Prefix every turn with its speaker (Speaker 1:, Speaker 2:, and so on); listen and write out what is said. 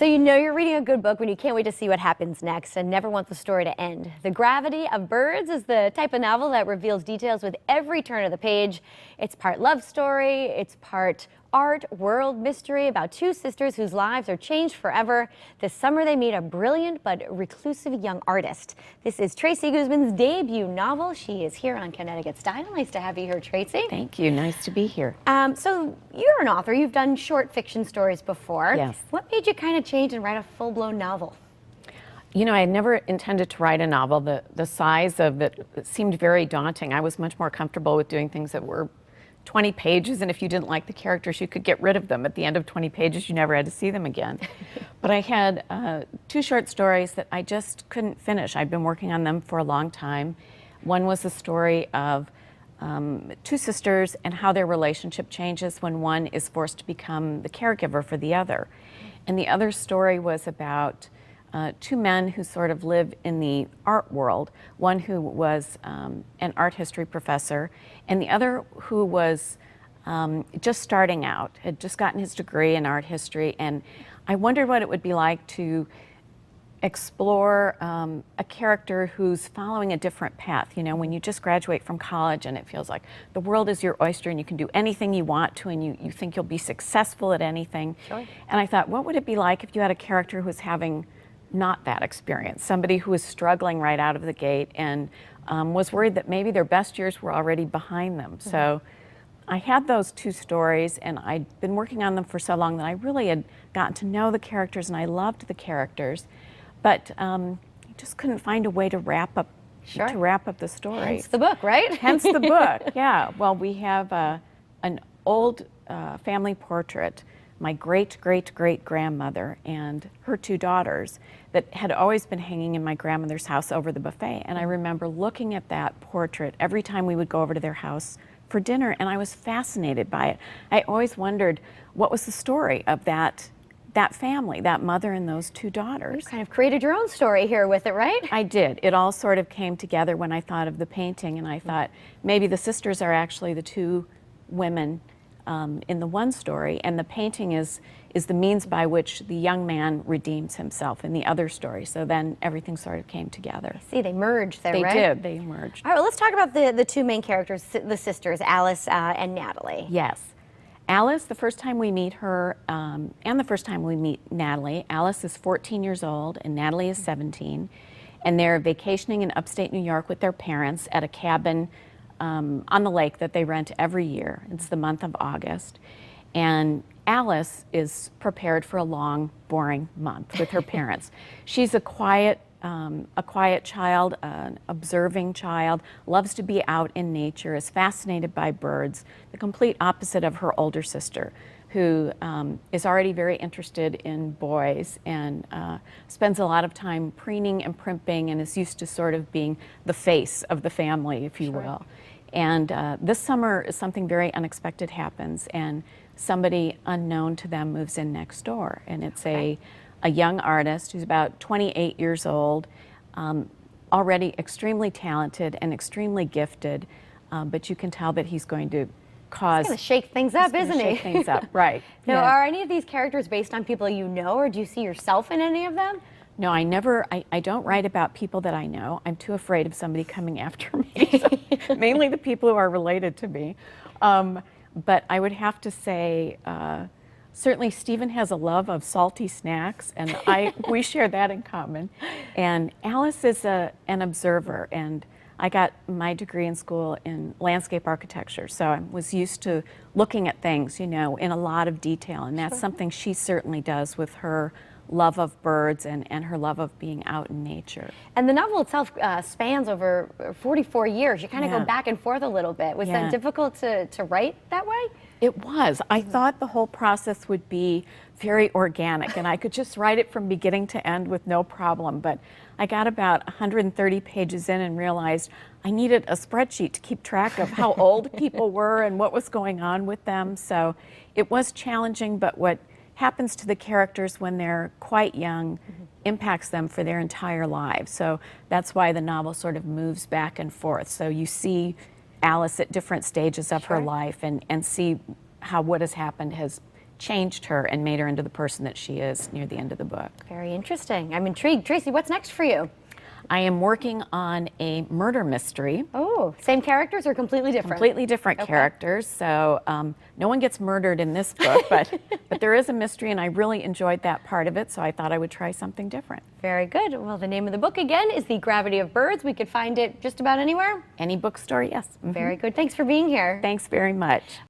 Speaker 1: So you know you're reading a good book when you can't wait to see what happens next and never want the story to end. The Gravity of Birds is the type of novel that reveals details with every turn of the page. It's part love story, it's part art, world mystery about two sisters whose lives are changed forever. This summer they meet a brilliant but reclusive young artist. This is Tracy Guzeman's debut novel. She is here on Connecticut Style. Nice to have you here, Tracy.
Speaker 2: Thank you. Nice to be here.
Speaker 1: So you're an author. You've done short fiction stories before.
Speaker 2: Yes.
Speaker 1: What made you kind of change and write a full-blown novel?
Speaker 2: You know, I had never intended to write a novel. The size of it seemed very daunting. I was much more comfortable with doing things that were 20 pages, and if you didn't like the characters, you could get rid of them. At the end of 20 pages, you never had to see them again. But I had two short stories that I just couldn't finish. I'd been working on them for a long time. One was the story of two sisters and how their relationship changes when one is forced to become the caregiver for the other. And the other story was about two men who sort of live in the art world, one who was an art history professor, and the other who was just starting out, had just gotten his degree in art history, and I wondered what it would be like to explore a character who's following a different path. You know, when you just graduate from college and it feels like the world is your oyster and you can do anything you want to and you think you'll be successful at anything.
Speaker 1: Sure.
Speaker 2: And I thought, what would it be like if you had a character who was having not that experience, somebody who was struggling right out of the gate and was worried that maybe their best years were already behind them. Mm-hmm. So I had those two stories, and I'd been working on them for so long that I really had gotten to know the characters, and I loved the characters, but I just couldn't find a way to wrap up the story.
Speaker 1: Hence the book, right?
Speaker 2: Hence the book. Yeah. Well, we have an old family portrait, my great-great-great-grandmother and her two daughters, that had always been hanging in my grandmother's house over the buffet. And I remember looking at that portrait every time we would go over to their house for dinner, and I was fascinated by it. I always wondered what was the story of that family, that mother and those two daughters.
Speaker 1: You kind of created your own story here with it, right?
Speaker 2: I did. It all sort of came together when I thought of the painting, and I thought maybe the sisters are actually the two women in the one story, and the painting is the means by which the young man redeems himself in the other story. So then everything sort of came together.
Speaker 1: See, they merged there, right?
Speaker 2: They did. They merged.
Speaker 1: All right, well, let's talk about the two main characters, the sisters, Alice and Natalie.
Speaker 2: Yes. Alice, the first time we meet her, and the first time we meet Natalie, Alice is 14 years old and Natalie is 17, and they're vacationing in upstate New York with their parents at a cabin on the lake that they rent every year. It's the month of August. And Alice is prepared for a long, boring month with her parents. She's a quiet child, an observing child, loves to be out in nature, is fascinated by birds, the complete opposite of her older sister, who is already very interested in boys and spends a lot of time preening and primping and is used to sort of being the face of the family, if you will. And this summer, something very unexpected happens, and somebody unknown to them moves in next door. And it's a young artist who's about 28 years old, already extremely talented and extremely gifted, but you can tell that he's going to cause...
Speaker 1: He's going to shake things up, isn't he?
Speaker 2: Shake things up, right.
Speaker 1: Now, are any of these characters based on people you know, or do you see yourself in any of them?
Speaker 2: No, I don't write about people that I know. I'm too afraid of somebody coming after me, so mainly the people who are related to me. But I would have to say, certainly Stephen has a love of salty snacks, and we share that in common. And Alice is an observer, and I got my degree in school in landscape architecture, so I was used to looking at things, you know, in a lot of detail, and that's something she certainly does with her love of birds and her love of being out in nature.
Speaker 1: And the novel itself spans over 44 years. You kind of go back and forth a little bit. Was that difficult to write that way?
Speaker 2: It was. I thought the whole process would be very organic and I could just write it from beginning to end with no problem, but I got about 130 pages in and realized I needed a spreadsheet to keep track of how old people were and what was going on with them. So it was challenging, but what happens to the characters when they're quite young impacts them for their entire lives. So that's why the novel sort of moves back and forth. So you see Alice at different stages of her life and see how what has happened has changed her and made her into the person that she is near the end of the book.
Speaker 1: Very interesting. I'm intrigued. Tracy, what's next for you?
Speaker 2: I am working on a murder mystery.
Speaker 1: Oh, same characters or completely different?
Speaker 2: Completely different characters. So no one gets murdered in this book, but there is a mystery, and I really enjoyed that part of it, so I thought I would try something different.
Speaker 1: Very good. Well, the name of the book again is The Gravity of Birds. We could find it just about anywhere?
Speaker 2: Any bookstore, yes.
Speaker 1: Very good. Thanks for being here.
Speaker 2: Thanks very much.